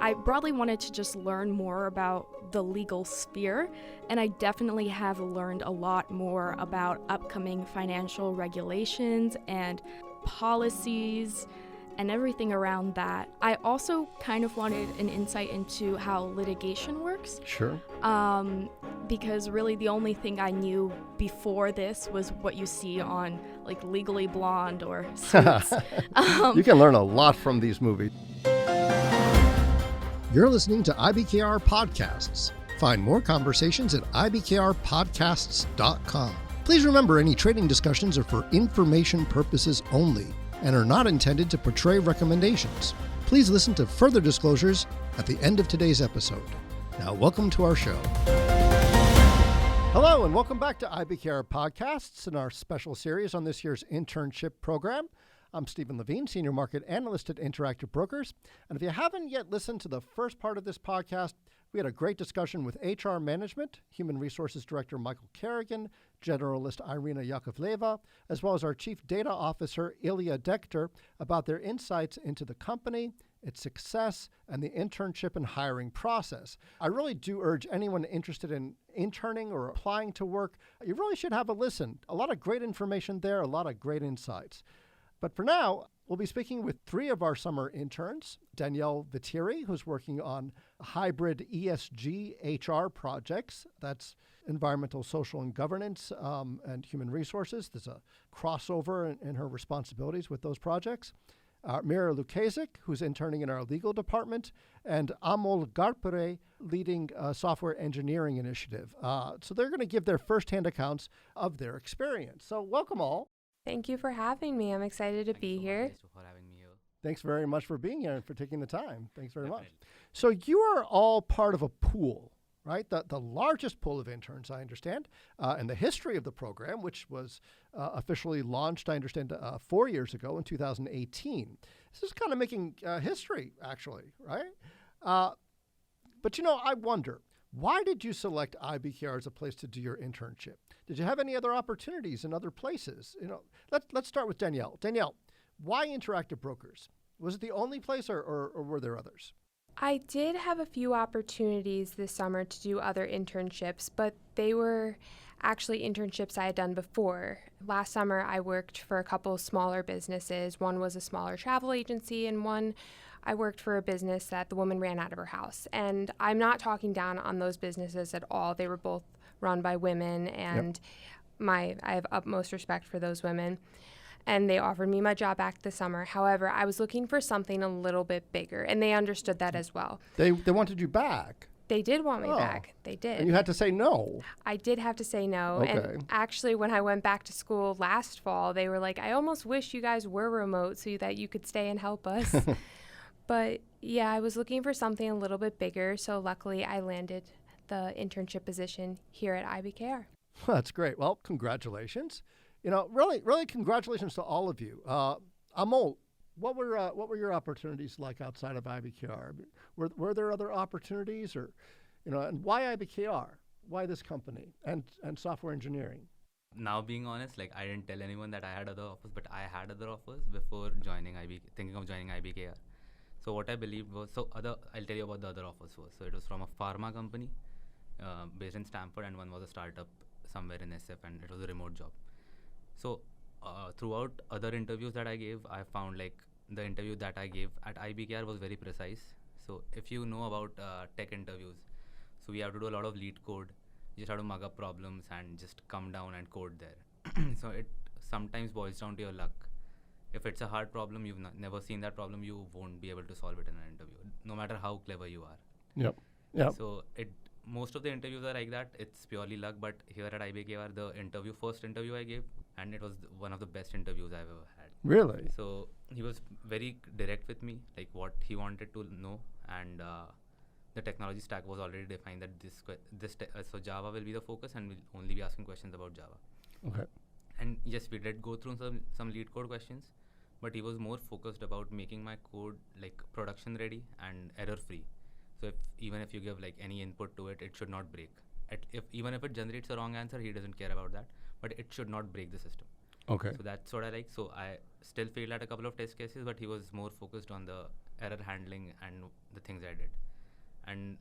I broadly wanted to just learn more about the legal sphere, and I definitely have learned a lot more about upcoming financial regulations and policies and everything around that. I also kind of wanted an insight into how litigation works. Sure. Because really the only thing I knew before this was what you see on like Legally Blonde or Suits. You can learn a lot from these movies. You're listening to IBKR Podcasts. Find more conversations at ibkrpodcasts.com. Please remember, any trading discussions are for information purposes only and are not intended to portray recommendations. Please listen to further disclosures at the end of today's episode. Now, welcome to our show. Hello, and welcome back to IBKR Podcasts in our special series on this year's internship program. I'm Steven Levine, Senior Market Analyst at Interactive Brokers. And if you haven't yet listened to the first part of this podcast, we had a great discussion with HR Management, Human Resources Director Michael Kerrigan, Generalist Irina Yakovleva, as well as our Chief Data Officer Ilya Dekter about their insights into the company, its success, and the internship and hiring process. I really do urge anyone interested in interning or applying to work, you really should have a listen. A lot of great information there, a lot of great insights. But for now, we'll be speaking with three of our summer interns, Danielle Viteri, who's working on hybrid ESG HR projects. That's environmental, social, and governance and human resources. There's a crossover in her responsibilities with those projects. Mira Lukazik, who's interning in our legal department, and Amol Garpare, leading a software engineering initiative. So they're going to give their firsthand accounts of their experience. So welcome all. Thank you for having me. I'm excited to be here. Thanks for having me here. Thanks very much for being here and for taking the time. Thanks very much. So you are all part of a pool, right? The largest pool of interns, I understand, in the history of the program, which was officially launched, I understand, 4 years ago in 2018. This is kind of making history, actually, right? But, I wonder, why did you select IBKR as a place to do your internship? Did you have any other opportunities in other places? Let's start with Danielle. Danielle, why Interactive Brokers? Was it the only place or were there others? I did have a few opportunities this summer to do other internships, but they were actually internships I had done before. Last summer, I worked for a couple smaller businesses. One was a smaller travel agency, and one I worked for a business that the woman ran out of her house. And I'm not talking down on those businesses at all. They were both run by women, and I have utmost respect for those women. And they offered me my job back this summer. However, I was looking for something a little bit bigger, and they understood that as well. They wanted you back. They did want me back. They did. And you had to say no. I did have to say no. Okay. And actually, when I went back to school last fall, they were like, I almost wish you guys were remote so that you could stay and help us. But yeah, I was looking for something a little bit bigger. So luckily, I landed the internship position here at IBKR. Well, that's great. Well, congratulations. Really congratulations to all of you. Amol, what were your opportunities like outside of IBKR? Were there other opportunities, or, and why IBKR? Why this company and software engineering? Now, being honest, I didn't tell anyone that I had other offers, but I had other offers before thinking of joining IBKR. So what I believed was, I'll tell you about the other offers first. So it was from a pharma company based in Stanford, and one was a startup somewhere in SF, and it was a remote job. So throughout other interviews that I gave, I found the interview that I gave at IBKR was very precise. So if you know about tech interviews, so we have to do a lot of lead code. You just have to mug up problems and just come down and code there. So it sometimes boils down to your luck. If it's a hard problem, you've never seen that problem, you won't be able to solve it in an interview, no matter how clever you are. Yep. So most of the interviews are like that. It's purely luck. But here at IBKR, the first interview I gave, and it was one of the best interviews I've ever had. Really? So he was very direct with me, what he wanted to know, and the technology stack was already defined that so Java will be the focus, and we'll only be asking questions about Java. Okay. And yes, we did go through some lead code questions, but he was more focused about making my code production ready and error free. So even if you give any input to it, it should not break. Even if it generates a wrong answer, he doesn't care about that, but it should not break the system. Okay. So that's what I like. So I still failed at a couple of test cases, but he was more focused on the error handling and the things I did. And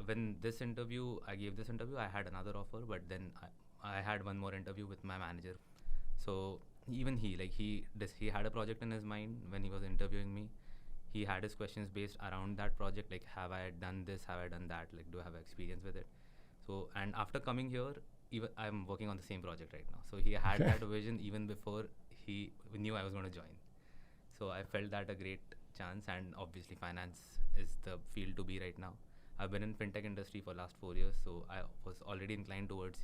when I gave this interview, I had another offer, but then I had one more interview with my manager. So even he had a project in his mind when he was interviewing me. He had his questions based around that project, like, have I done this, have I done that, like, do I have experience with it? So, and after coming here, even I'm working on the same project right now. So he had that vision even before he knew I was going to join. So I felt that a great chance, and obviously finance is the field to be right now. I've been in fintech industry for the last 4 years, so I was already inclined towards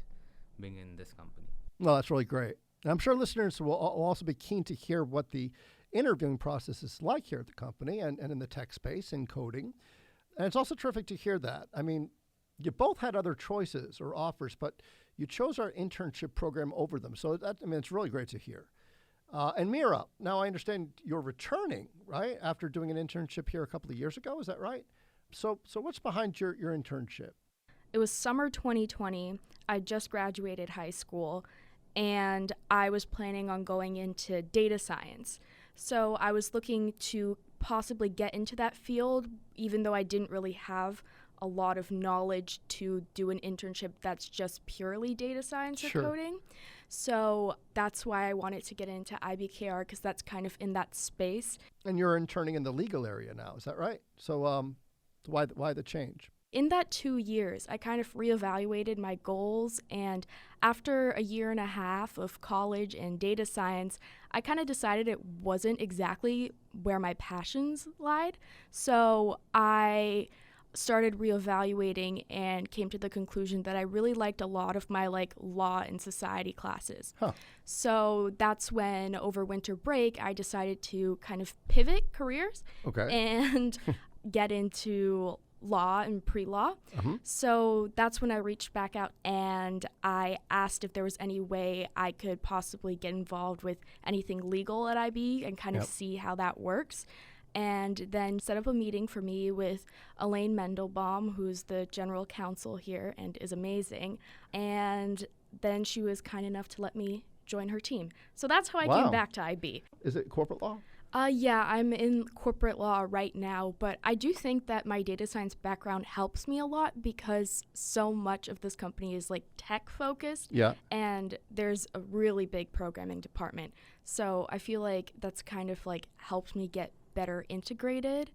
being in this company. Well, that's really great. And I'm sure listeners will also be keen to hear what the interviewing process is like here at the company and in the tech space in coding. And it's also terrific to hear that. I mean, you both had other choices or offers, but you chose our internship program over them. So it's really great to hear. And Mira, now I understand you're returning, right? After doing an internship here a couple of years ago, is that right? So what's behind your internship? It was summer 2020. I just graduated high school, and I was planning on going into data science. So I was looking to possibly get into that field, even though I didn't really have a lot of knowledge to do an internship that's just purely data science or coding. So that's why I wanted to get into IBKR, because that's kind of in that space. And you're interning in the legal area now, is that right? So why the change? In that 2 years, I kind of reevaluated my goals, and after a year and a half of college and data science, I kind of decided it wasn't exactly where my passions lied. So I started reevaluating and came to the conclusion that I really liked a lot of my law and society classes. So that's when over winter break, I decided to kind of pivot careers and get into law and pre-law. So that's when I reached back out and I asked if there was any way I could possibly get involved with anything legal at IB and kind of see how that works. And then set up a meeting for me with Elaine Mendelbaum, who's the general counsel here and is amazing. And then she was kind enough to let me join her team. So that's how I came back to IB. Is it corporate law? Yeah, I'm in corporate law right now, but I do think that my data science background helps me a lot because so much of this company is tech focused. And there's a really big programming department. So I feel like that's kind of helped me get better integrated.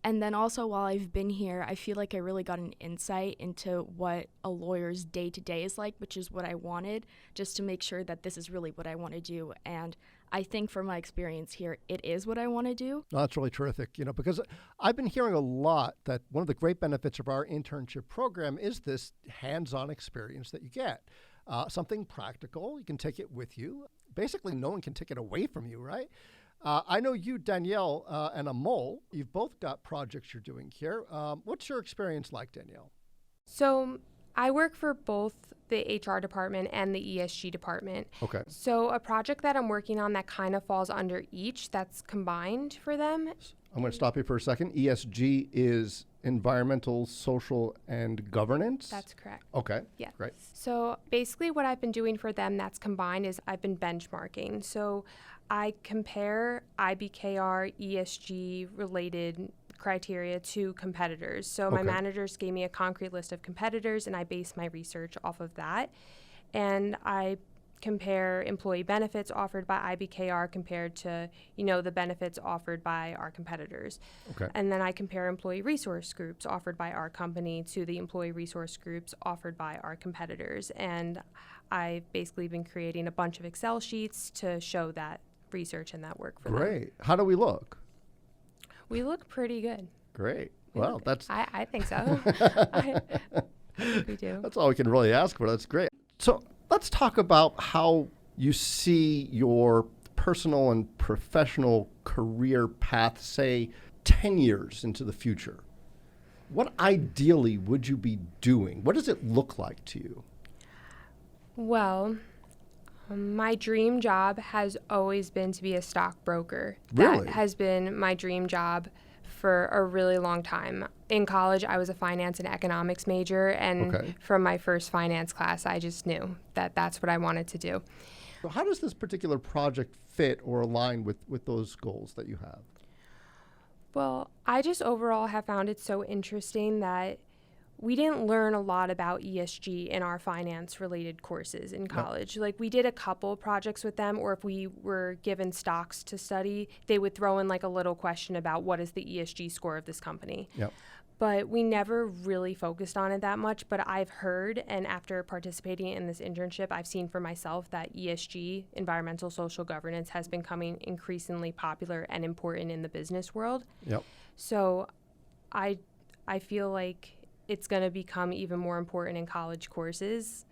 And then also while I've been here, I feel like I really got an insight into what a lawyer's day-to-day is like, which is what I wanted, just to make sure that this is really what I want to do. And I think from my experience here, it is what I want to do. No, that's really terrific, because I've been hearing a lot that one of the great benefits of our internship program is this hands-on experience that you get. Something practical, you can take it with you. Basically, no one can take it away from you, right? I know you, Danielle, and Amol, you've both got projects you're doing here. What's your experience like, Danielle? So I work for both the HR department and the ESG department. So a project that I'm working on that kind of falls under each, that's combined for them. I'm going to stop you for a second. ESG is environmental, social, and governance? That's correct. Okay. Yeah. Great. So basically what I've been doing for them that's combined is I've been benchmarking. So I compare IBKR ESG related criteria to competitors. So my managers gave me a concrete list of competitors and I base my research off of that. And I compare employee benefits offered by IBKR compared to, the benefits offered by our competitors. And then I compare employee resource groups offered by our company to the employee resource groups offered by our competitors. And I've basically been creating a bunch of Excel sheets to show that research and that work for them. Great. How do we look? We look pretty good. Great. Well, that's... I think so. I think we do. That's all we can really ask for. That's great. So let's talk about how you see your personal and professional career path, say, 10 years into the future. What ideally would you be doing? What does it look like to you? Well, my dream job has always been to be a stockbroker. Really? That has been my dream job for a really long time. In college, I was a finance and economics major, and from my first finance class, I just knew that that's what I wanted to do. So how does this particular project fit or align with those goals that you have? Well, I just overall have found it so interesting that we didn't learn a lot about ESG in our finance related courses in college. Like we did a couple projects with them, or if we were given stocks to study, they would throw in like a little question about what is the ESG score of this company. Yep. But we never really focused on it that much. But I've heard, and after participating in this internship, I've seen for myself that ESG, environmental social governance, has been becoming increasingly popular and important in the business world. Yep. So I feel like it's going to become even more important in college courses.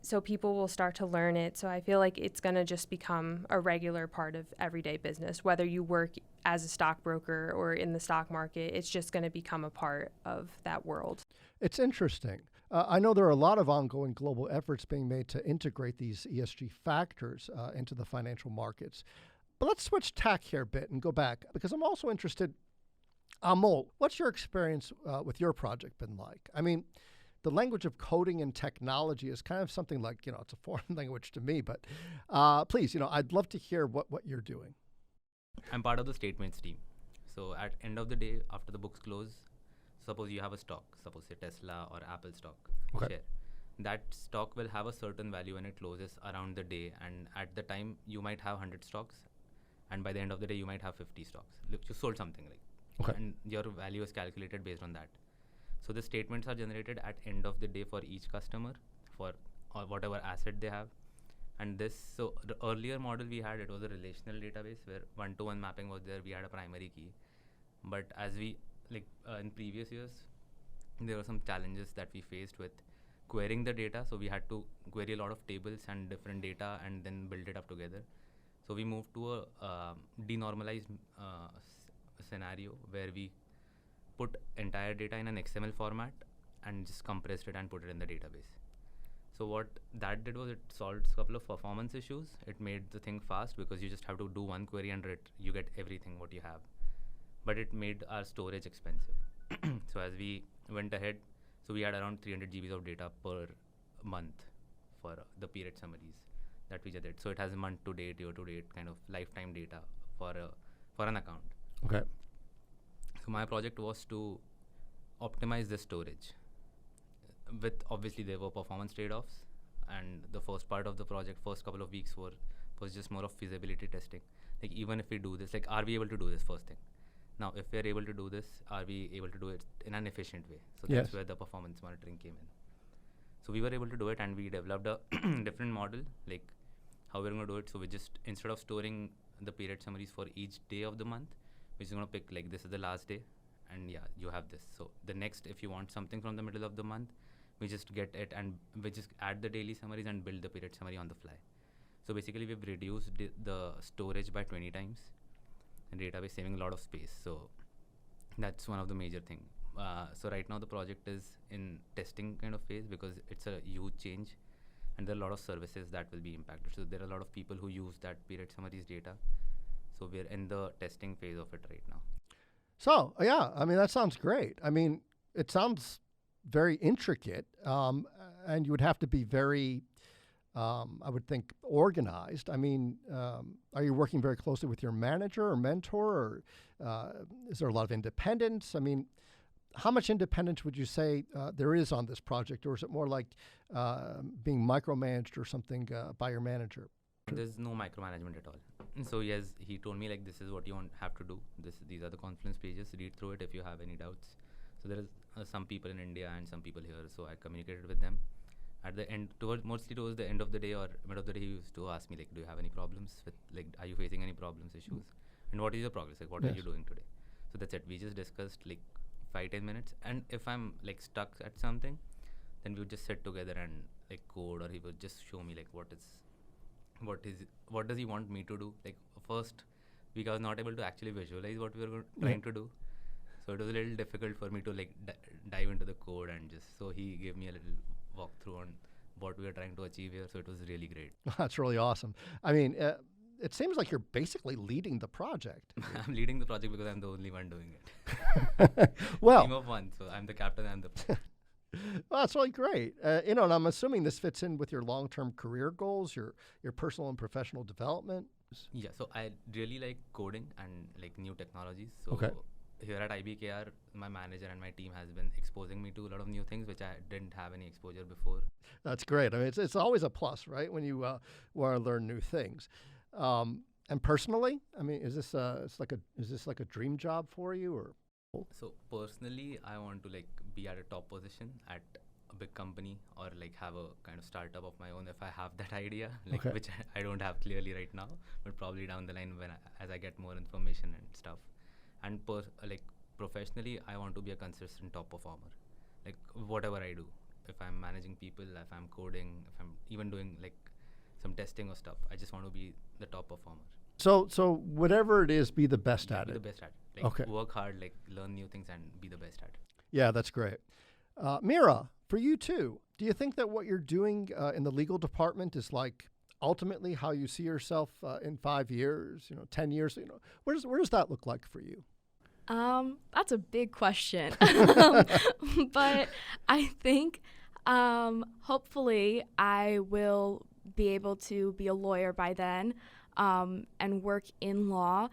So people will start to learn it. So I feel like it's going to just become a regular part of everyday business. Whether you work as a stockbroker or in the stock market, it's just going to become a part of that world. It's interesting. I know there are a lot of ongoing global efforts being made to integrate these ESG factors into the financial markets. But let's switch tack here a bit and go back, because I'm also interested. Amol, what's your experience with your project been like? I mean, the language of coding and technology is kind of something like, it's a foreign language to me, but please, I'd love to hear what you're doing. I'm part of the statements team. So at end of the day, after the books close, suppose you have a stock, suppose say Tesla or Apple stock share. That stock will have a certain value when it closes around the day, and at the time you might have 100 stocks, and by the end of the day you might have 50 stocks. Look, you sold something and your value is calculated based on that. So the statements are generated at end of the day for each customer for whatever asset they have. And so the earlier model we had, it was a relational database where one-to-one mapping was there. We had a primary key. But as we, in previous years, there were some challenges that we faced with querying the data. So we had to query a lot of tables and different data and then build it up together. So we moved to a denormalized scenario where we put entire data in an XML format and just compressed it and put it in the database. So what that did was it solved a couple of performance issues. It made the thing fast because you just have to do one query and you get everything what you have. But it made our storage expensive. So as we went ahead, so we had around 300 GBs of data per month for the period summaries that we did. So it has month to date, year to date, kind of lifetime data for an account. Okay. So my project was to optimize the storage. With obviously there were performance trade-offs, and the first part of the project, first couple of weeks was just more of feasibility testing. Like even if we do this, are we able to do this first thing? Now, if we are able to do this, are we able to do it in an efficient way? So that's where the performance monitoring came in. So we were able to do it, and we developed a different model, like how we're going to do it. So we just, instead of storing the period summaries for each day of the month, we're just going to pick this is the last day, and yeah, you have this. So the next, if you want something from the middle of the month, we just get it and we just add the daily summaries and build the period summary on the fly. So basically we've reduced the storage by 20 times in database, saving a lot of space. So that's one of the major thing. So right now the project is in testing kind of phase because it's a huge change and there are a lot of services that will be impacted. So there are a lot of people who use that period summaries data. So we're in the testing phase of it right now. So, yeah, I mean, that sounds great. I mean, it sounds very intricate, and you would have to be very, I would think, organized. I mean, are you working very closely with your manager or mentor, or is there a lot of independence? I mean, how much independence would you say there is on this project, or is it more like being micromanaged or something by your manager? There's no micromanagement at all. So yes, he told me this is what you have to do. These are the conference pages. Read through it if you have any doubts. So there is some people in India and some people here. So I communicated with them. At the end, mostly towards the end of the day or mid of the day, he used to ask me do you have any problems with are you facing any problems, issues, and what is your progress? What are you doing today? So that's it. We just discussed 5-10 minutes, and if I'm stuck at something, then we would just sit together and code, or he would just show me what does he want me to do. First week I was not able to actually visualize what we were trying to do, so it was a little difficult for me to dive into the code, and so he gave me a little walkthrough on what we were trying to achieve here. So it was really great. That's really awesome. I mean, it seems like you're basically leading the project. I'm leading the project because I'm the only one doing it. Well, team of one, so I'm the captain and the Well, that's really great. And I'm assuming this fits in with your long-term career goals, your personal and professional development. Yeah, so I really like coding and like new technologies. So Okay. here at IBKR, my manager and my team has been exposing me to a lot of new things which I didn't have any exposure before. That's great. I mean, it's always a plus, right? When you want to learn new things. And personally, I mean, is this like a dream job for you, or? So personally, I want to like be at a top position at a big company or like have a kind of startup of my own if I have that idea, like Okay. which I don't have clearly right now, but probably down the line as I get more information and stuff. And like professionally, I want to be a consistent top performer, like whatever I do. If I'm managing people, if I'm coding, if I'm even doing like some testing or stuff, I just want to be the top performer. So whatever it is, be the best at Be it. the best at it. Like Okay. work hard, like learn new things and be the best at it. Yeah, that's great. Mira, for you too, do you think that what you're doing in the legal department is like ultimately how you see yourself in 5 years, 10 years? Where does that look like for you? That's a big question. But I think hopefully I will be able to be a lawyer by then and work in law.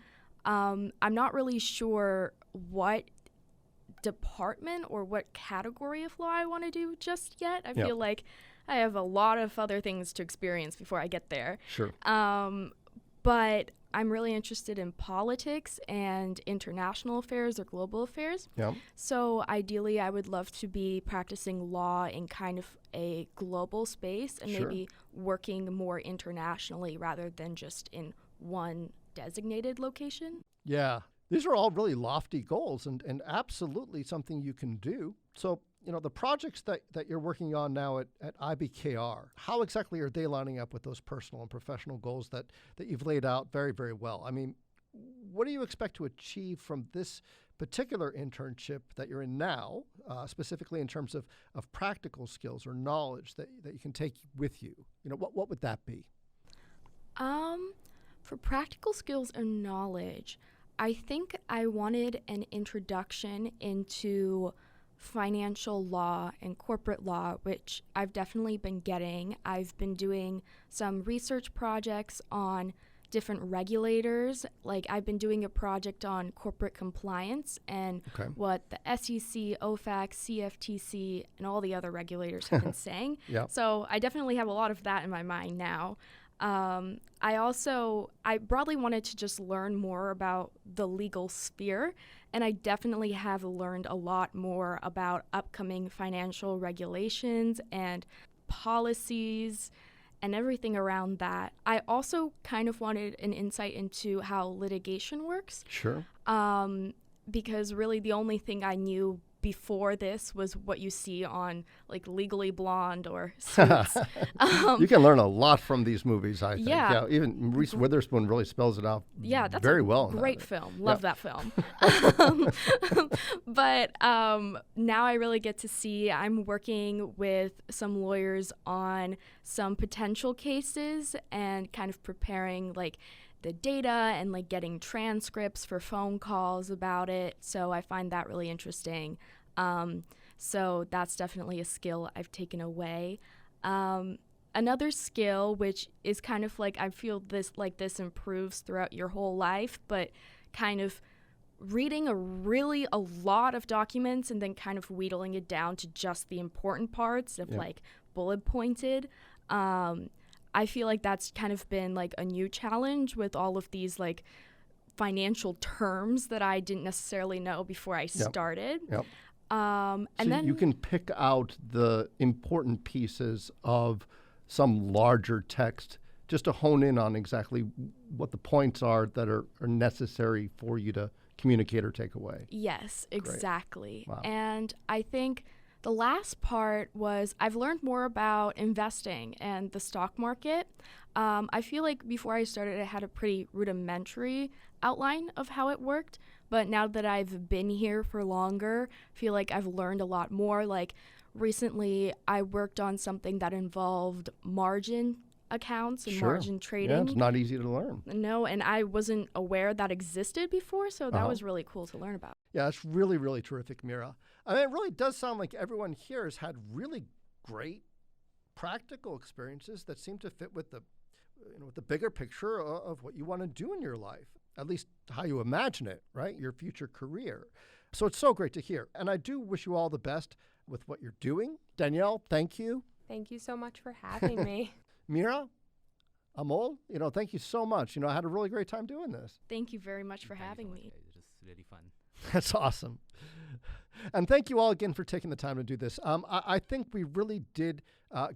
I'm not really sure what department or what category of law I want to do just yet. I Yep. feel like I have a lot of other things to experience before I get there. Sure. But I'm really interested in politics and international affairs or global affairs. Yeah. So ideally, I would love to be practicing law in kind of a global space and Sure. maybe working more internationally rather than just in one designated location. Yeah. These are all really lofty goals and absolutely something you can do. So, the projects that you're working on now at IBKR, how exactly are they lining up with those personal and professional goals that you've laid out very, very well? I mean, what do you expect to achieve from this particular internship that you're in now, specifically in terms of practical skills or knowledge that you can take with you? What would that be? For practical skills and knowledge, I think I wanted an introduction into financial law and corporate law, which I've definitely been getting. I've been doing some research projects on different regulators. Like I've been doing a project on corporate compliance and Okay. what the SEC, OFAC, CFTC, and all the other regulators have been saying. Yep. So I definitely have a lot of that in my mind now. I broadly wanted to just learn more about the legal sphere, and I definitely have learned a lot more about upcoming financial regulations and policies and everything around that. I also kind of wanted an insight into how litigation works, Sure. because really the only thing I knew before this was what you see on like Legally Blonde or Suits. You can learn a lot from these movies, I think. Yeah. Even Reese Witherspoon really spells it out Yeah, that's very a well. in great that. film. Love that film. But now I really get to see, I'm working with some lawyers on some potential cases and kind of preparing like the data and like getting transcripts for phone calls about it. So I find that really interesting. So that's definitely a skill I've taken away. Another skill, which is kind of like, I feel this improves throughout your whole life, but kind of reading a lot of documents and then kind of wheedling it down to just the important parts of like bullet pointed. I feel like that's kind of been like a new challenge with all of these like financial terms that I didn't necessarily know before I started. Yep. And So then you can pick out the important pieces of some larger text just to hone in on exactly what the points are that are necessary for you to communicate or take away. yes, exactly. Wow. And I think the last part was I've learned more about investing and the stock market. I feel like before I started, I had a pretty rudimentary outline of how it worked. But now that I've been here for longer, I feel like I've learned a lot more. Like recently, I worked on something that involved margin accounts and Sure. margin trading. Yeah, it's not easy to learn. No, and I wasn't aware that existed before, so that was really cool to learn about. Yeah, it's really, really terrific, Mira. I mean, it really does sound like everyone here has had really great practical experiences that seem to fit with the, with the bigger picture of what you want to do in your life, at least how you imagine it, right? Your future career. So it's so great to hear. And I do wish you all the best with what you're doing. Danielle, thank you. Thank you so much for having me. Mira, Amol, thank you so much. I had a really great time doing this. Thank you very much for Thank you having so much, me. guys. It was really fun. That's awesome. And thank you all again for taking the time to do this. I think we really did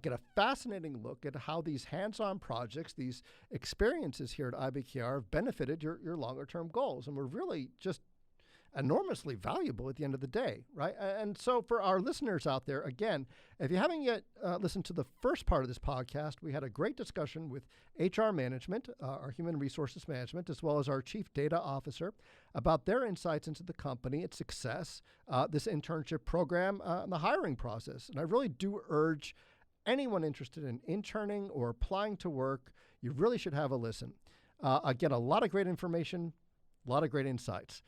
get a fascinating look at how these hands-on projects, these experiences here at IBKR have benefited your longer-term goals. And we're really just enormously valuable at the end of the day, right? And so for our listeners out there, again, if you haven't yet listened to the first part of this podcast, we had a great discussion with HR management, our human resources management, as well as our chief data officer about their insights into the company, its success, this internship program, and the hiring process. And I really do urge anyone interested in interning or applying to work, you really should have a listen. Again, a lot of great information, a lot of great insights.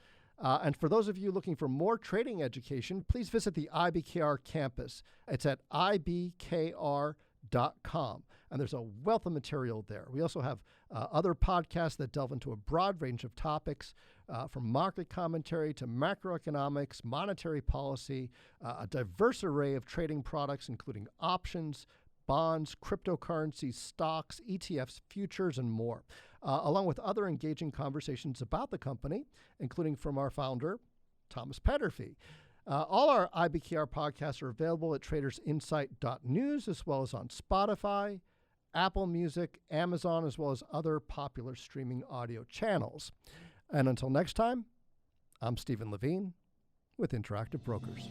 And for those of you looking for more trading education, please visit the IBKR campus. It's at IBKR.com. And there's a wealth of material there. We also have other podcasts that delve into a broad range of topics, from market commentary to macroeconomics, monetary policy, a diverse array of trading products, including options, bonds, cryptocurrencies, stocks, ETFs, futures, and more, along with other engaging conversations about the company, including from our founder, Thomas Petterfee. All our IBKR podcasts are available at tradersinsight.news, as well as on Spotify, Apple Music, Amazon, as well as other popular streaming audio channels. And until next time, I'm Steven Levine with Interactive Brokers.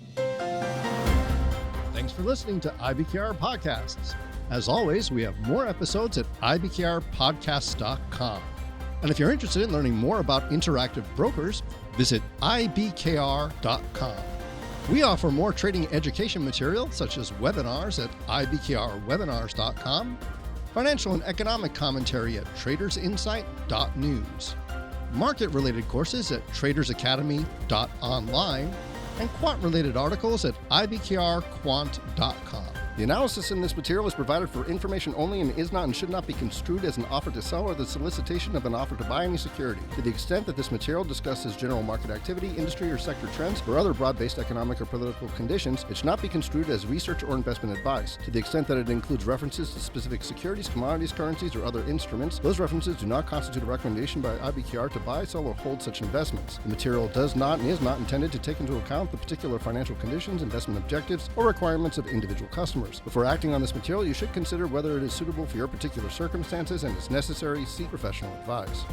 Thanks for listening to IBKR Podcasts. As always, we have more episodes at ibkrpodcasts.com. And if you're interested in learning more about Interactive Brokers, visit ibkr.com. We offer more trading education material, such as webinars at ibkrwebinars.com, financial and economic commentary at tradersinsight.news, market-related courses at tradersacademy.online, and quant-related articles at ibkrquant.com. The analysis in this material is provided for information only and is not and should not be construed as an offer to sell or the solicitation of an offer to buy any security. To the extent that this material discusses general market activity, industry or sector trends, or other broad-based economic or political conditions, it should not be construed as research or investment advice. To the extent that it includes references to specific securities, commodities, currencies, or other instruments, those references do not constitute a recommendation by IBKR to buy, sell, or hold such investments. The material does not and is not intended to take into account the particular financial conditions, investment objectives, or requirements of individual customers. Before acting on this material, you should consider whether it is suitable for your particular circumstances and, if necessary, seek professional advice.